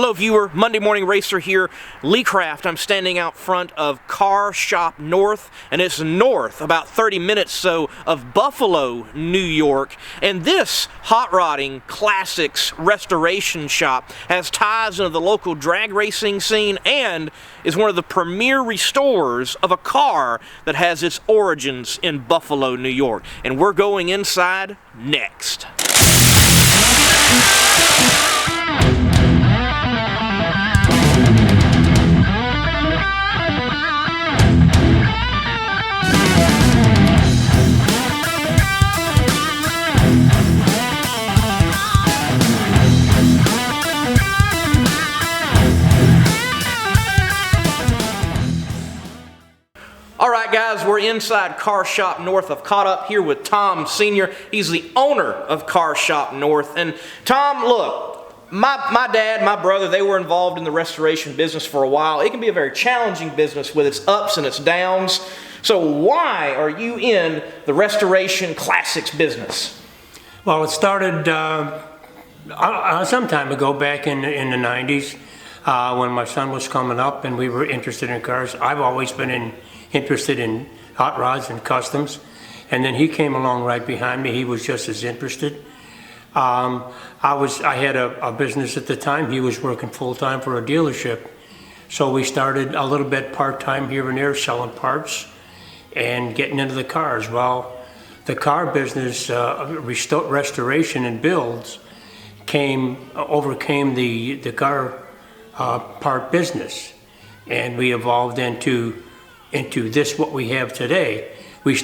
Hello viewer, Monday Morning Racer here, Lee Craft. I'm standing out front of Car Shop North, and it's north, about 30 minutes so, of Buffalo, New York. And this hot rodding classics restoration shop has ties into the local drag racing scene and is one of the premier restorers of a car that has its origins in Buffalo, New York. And we're going inside next. Alright guys, we're inside Car Shop North. I've caught up here with Tom Sr. He's the owner of Car Shop North. And Tom, look, my dad, my brother, they were involved in the restoration business for a while. It can be a very challenging business with its ups and its downs. So why are you in the restoration classics business? Well, it started some time ago, back in the 90s, when my son was coming up and we were interested in cars. I've always been interested in hot rods and customs, and then he came along right behind me. He was just as interested. I had a business at the time. He was working full-time for a dealership, so we started a little bit part-time here and there, selling parts and getting into the cars. Well, the car business, restoration and builds, overcame the car part business, and we evolved into this, what we have today. We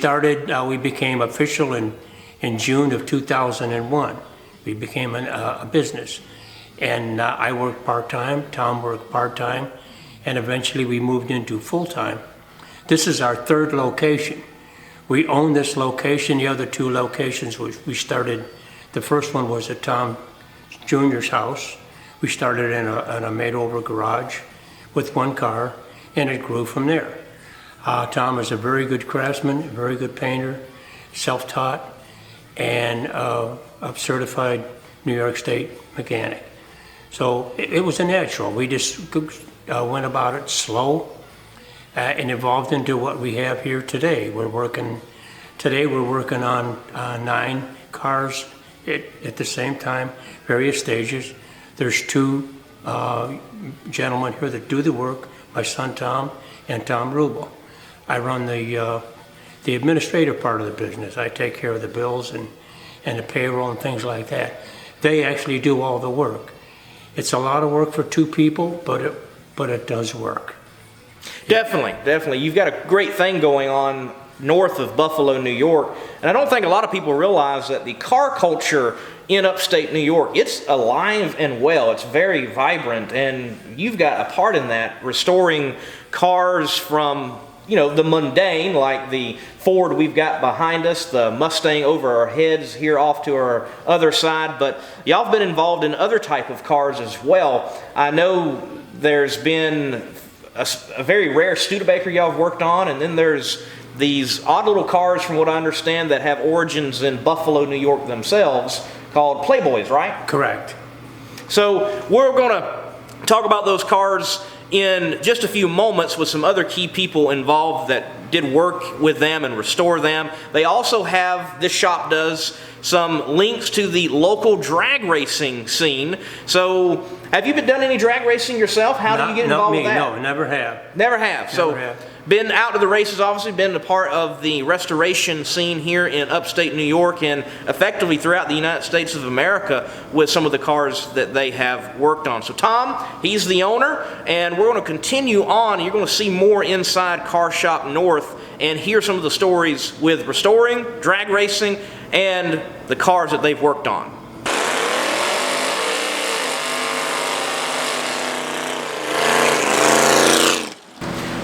became official in June of 2001. We became a business. And I worked part-time, Tom worked part-time, and eventually we moved into full-time. This is our third location. We own this location. The other two locations we started, the first one was at Tom Jr.'s house. We started in a made-over garage with one car, and it grew from there. Tom is a very good craftsman, a very good painter, self-taught, and a certified New York State mechanic. So it was a natural. We just went about it slow and evolved into what we have here today. We're working on 9 cars at the same time, various stages. There's 2 gentlemen here that do the work, my son Tom and Tom Rubel. I run the administrative part of the business. I take care of the bills and the payroll and things like that. They actually do all the work. It's a lot of work for 2 people, but it does work. Definitely. You've got a great thing going on north of Buffalo, New York. And I don't think a lot of people realize that the car culture in upstate New York, it's alive and well. It's very vibrant, and you've got a part in that, restoring cars from the mundane, like the Ford we've got behind us, the Mustang over our heads here off to our other side, but y'all have been involved in other type of cars as well. I know there's been a very rare Studebaker y'all have worked on, and then there's these odd little cars, from what I understand, that have origins in Buffalo, New York themselves, called Playboys, right? Correct. So we're going to talk about those cars in just a few moments with some other key people involved that did work with them and restore them. They also have, this shop does, some links to the local drag racing scene. So have you done any drag racing yourself? How do you get involved with that? No, never have. Never have. Been out to the races, obviously, been a part of the restoration scene here in upstate New York and effectively throughout the United States of America with some of the cars that they have worked on. So Tom, he's the owner, and we're going to continue on. You're going to see more inside Car Shop North and hear some of the stories with restoring, drag racing, and the cars that they've worked on.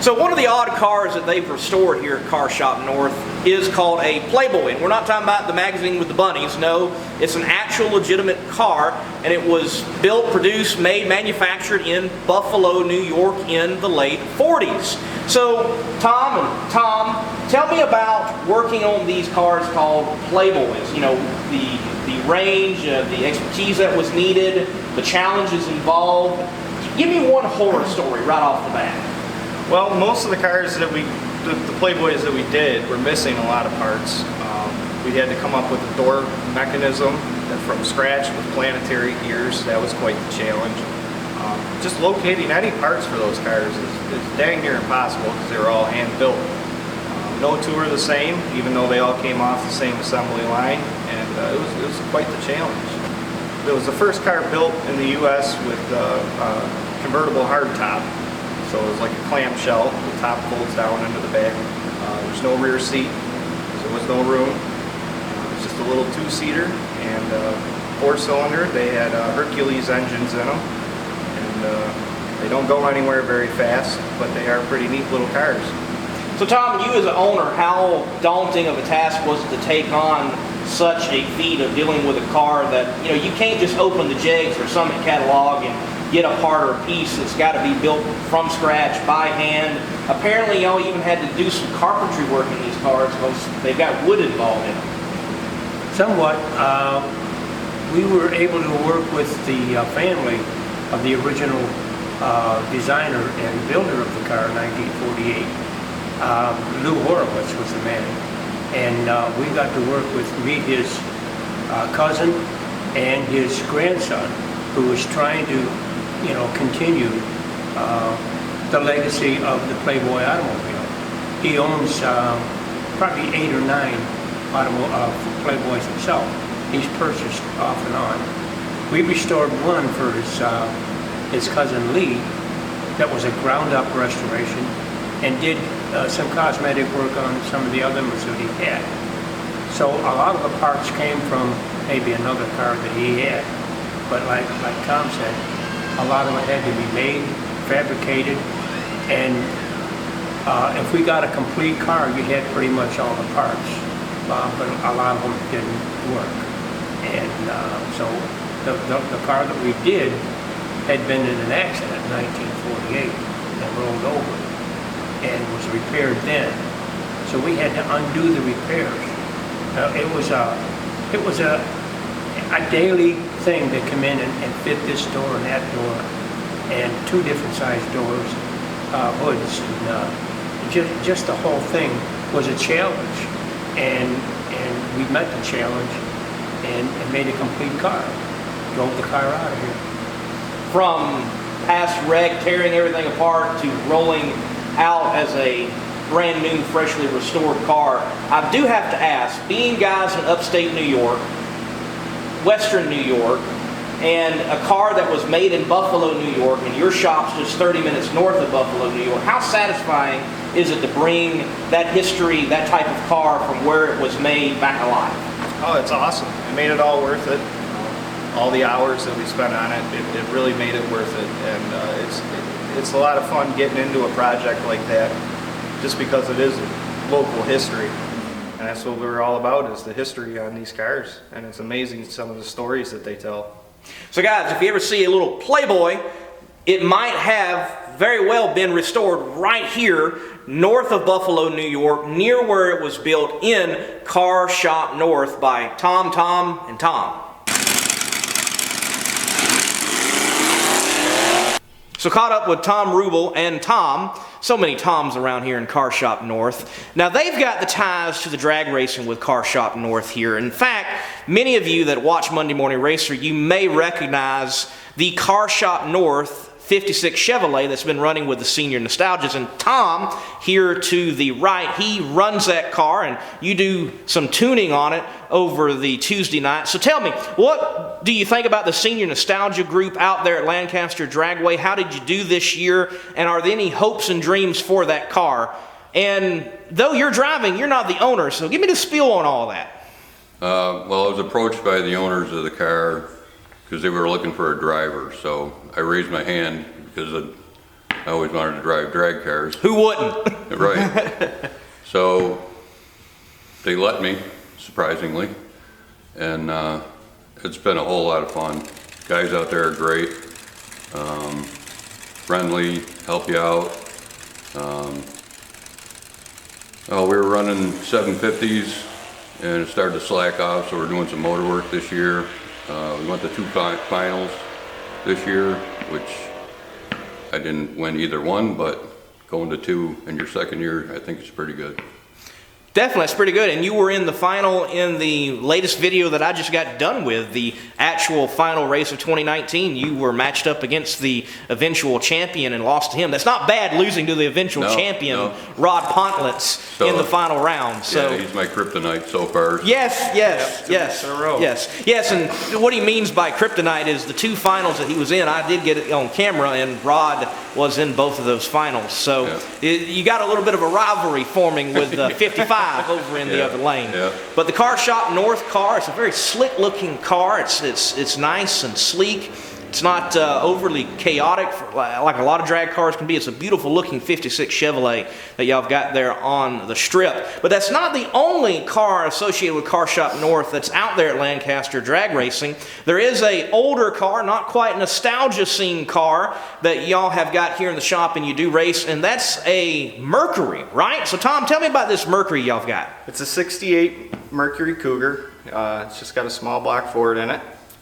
So one of the odd cars that they've restored here at Car Shop North is called a Playboy. And we're not talking about the magazine with the bunnies. No, it's an actual legitimate car, and it was built, produced, made, manufactured in Buffalo, New York in the late 40s. So Tom, tell me about working on these cars called Playboys. The range, the expertise that was needed, the challenges involved. Give me one horror story right off the bat. Well, most of the cars that the Playboys that we did were missing a lot of parts. We had to come up with a door mechanism from scratch with planetary ears. That was quite the challenge. Just locating any parts for those cars is dang near impossible because they were all hand-built. No two are the same, even though they all came off the same assembly line, and it was quite the challenge. It was the first car built in the U.S. with convertible hardtop. So it was like a clamshell. The top folds down into the back. There's no rear seat, so there was no room. It was just a little two-seater and 4-cylinder. They had Hercules engines in them, and they don't go anywhere very fast, but they are pretty neat little cars. So Tom, you as an owner, how daunting of a task was it to take on such a feat of dealing with a car that, you can't just open the jegs or Summit catalog and get a part or a piece that's got to be built from scratch by hand. Apparently y'all even had to do some carpentry work in these cars because they've got wood involved in them. Somewhat. We were able to work with the family of the original designer and builder of the car in 1948. Lou Horowitz was the man, and we got to meet his cousin and his grandson, who was trying to, continue the legacy of the Playboy automobile. He owns probably 8 or 9 Playboys himself. He's purchased off and on. We restored one for his cousin Lee. That was a ground-up restoration, and did some cosmetic work on some of the other ones that he had. So a lot of the parts came from maybe another car that he had, but like Tom said, a lot of it had to be made, fabricated, and if we got a complete car, you had pretty much all the parts, but a lot of them didn't work. And so the car that we did had been in an accident in 1948 and rolled over, and was repaired then. So we had to undo the repairs. It was a daily thing to come in and fit this door and that door, and 2 different sized doors, hoods, and just the whole thing was a challenge. And we met the challenge and made a complete car. Drove the car out of here. From past wreck, tearing everything apart, to rolling out as a brand new, freshly restored car, I do have to ask, being guys in upstate New York, western New York, and a car that was made in Buffalo, New York, and your shop's just 30 minutes north of Buffalo, New York, how satisfying is it to bring that history, that type of car from where it was made back alive? Oh, it's awesome. It made it all worth it. All the hours that we spent on it, it really made it worth it. And it's a lot of fun getting into a project like that, just because it is local history. And that's what we're all about, is the history on these cars. And it's amazing some of the stories that they tell. So guys, if you ever see a little Playboy, it might have very well been restored right here north of Buffalo, New York, near where it was built in Car Shop North by Tom, and Tom. So caught up with Tom Rubel and Tom. So many Toms around here in Car Shop North. Now they've got the ties to the drag racing with Car Shop North here. In fact, many of you that watch Monday Morning Racer, you may recognize the Car Shop North 56 Chevrolet that's been running with the Senior Nostalgias. And Tom, here to the right, he runs that car, and you do some tuning on it over the Tuesday night. So tell me, what do you think about the Senior Nostalgia group out there at Lancaster Dragway? How did you do this year? And are there any hopes and dreams for that car? And though you're driving, you're not the owner, so give me the spiel on all that. Well, I was approached by the owners of the car because they were looking for a driver. So I raised my hand because I always wanted to drive drag cars. Who wouldn't? Right. So they let me, surprisingly, and it's been a whole lot of fun. Guys out there are great, friendly, help you out. We were running 750s and it started to slack off, so we're doing some motor work this year. We went to 2 finals this year, which I didn't win either one, but going to 2 in your second year, I think it's pretty good. Definitely, it's pretty good. And you were in the final in the latest video that I just got done with, the actual final race of 2019. You were matched up against the eventual champion and lost to him. That's not bad, losing to the eventual champion, no. Rod Pontlitz, in the final round. So yeah, he's my kryptonite so far. yes, Two weeks in a row. yes. And what he means by kryptonite is the 2 finals that he was in. I did get it on camera, and Rod was in both of those finals. So you got a little bit of a rivalry forming with 55 over in the other lane. Yeah. But the Car Shop North car, it's a very slick looking car. It's nice and sleek. It's not overly chaotic like a lot of drag cars can be. It's a beautiful looking 56 Chevrolet that y'all have got there on the strip. But that's not the only car associated with Car Shop North that's out there at Lancaster drag racing. There is a older car, not quite nostalgia scene car that y'all have got here in the shop and you do race, and that's a Mercury, right? So Tom, tell me about this Mercury y'all have got. It's a 68 Mercury Cougar. It's just got a small block Ford in it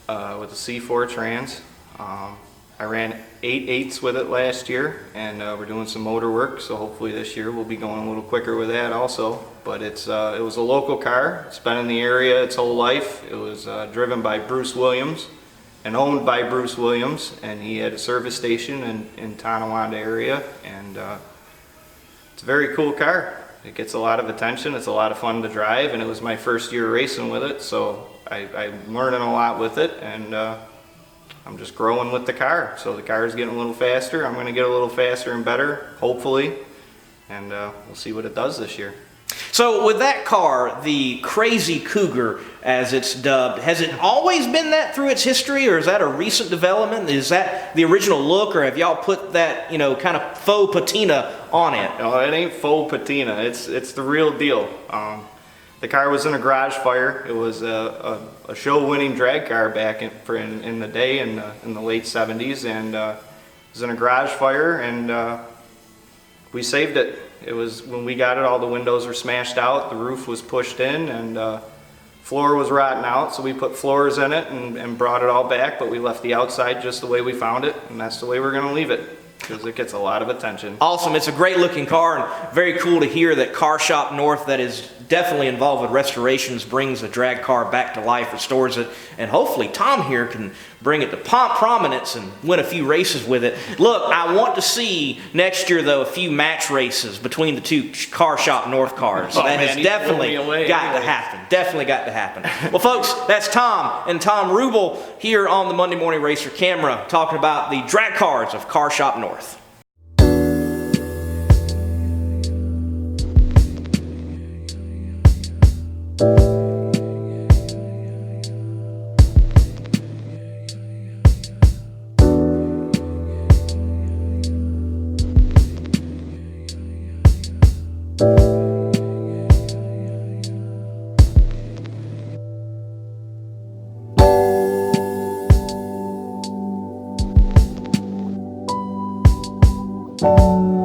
with a C4 trans. I ran 8/8s with it last year, and we're doing some motor work, so hopefully this year we'll be going a little quicker with that also. But it was a local car. It's been in the area its whole life. It was driven by Bruce Williams and owned by Bruce Williams, and he had a service station in Tonawanda area, and it's a very cool car. It gets a lot of attention. It's a lot of fun to drive, and it was my first year racing with it, so I'm learning a lot with it, and I'm just growing with the car. So the car is getting a little faster. I'm going to get a little faster and better, hopefully, and we'll see what it does this year. So with that car, the Crazy Cougar, as it's dubbed, has it always been that through its history, or is that a recent development? Is that the original look, or have y'all put that, kind of faux patina on it? No, it ain't faux patina. It's the real deal. The car was in a garage fire. It was a show-winning drag car back in the day in the late 70s, and it was in a garage fire, and we saved it. It was when we got it, all the windows were smashed out, the roof was pushed in, and floor was rotten out, so we put floors in it and brought it all back, but we left the outside just the way we found it, and that's the way we're going to leave it, because it gets a lot of attention. Awesome. It's a great looking car, and very cool to hear that Car Shop North, that is definitely involved with restorations, brings a drag car back to life, restores it, and hopefully Tom here can bring it to prominence and win a few races with it. Look, I want to see next year, though, a few match races between the 2 Car Shop North cars. Oh, that man, has he's definitely blown me away got to anyways. happen. Definitely got to happen. Well, folks, that's Tom and Tom Rubel here on the Monday Morning Racer camera talking about the drag cars of Car Shop North. you.